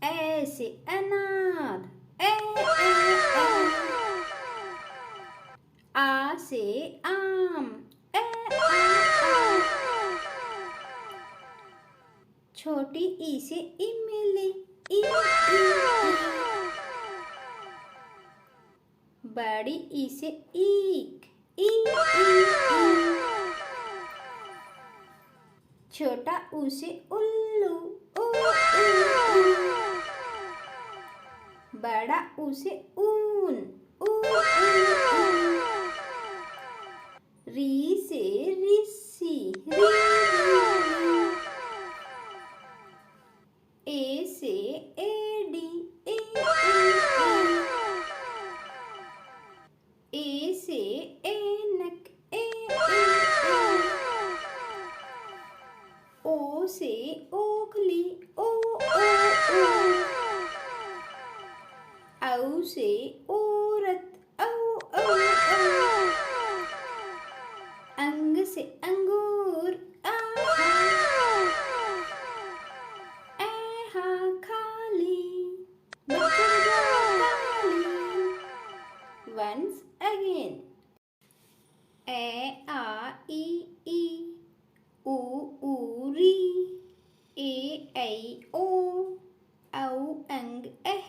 ए से अनार, ए ए ए। आ से आम, ए आ। छोटी ई से इमली, ई ई। बड़ी ई से ईक, ई ई ई। छोटा ऊ से उल्लू, ऊ ऊ ऊ। बड़ा ऊ से ऊन, ऊ ऊ ऊ। री से ऋषि, री री री। ए से एडी, ए ए ए। ए से ऐनक, ए ए ए। ओ से ओखली, ओ ओ ओ। औ से औरत, औ औ औ। अंग से अंगूर, आहा। ऐहा खाली, बच्चों ताली। Once again. ए आ ई ई, ऊ ऊ री, ए ऐ ओ, औ अंग अह।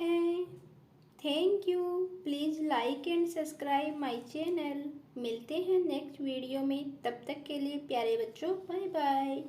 Thank you. Please like and subscribe my channel. मिलते हैं नेक्स्ट वीडियो में, तब तक के लिए प्यारे बच्चों बाय बाय।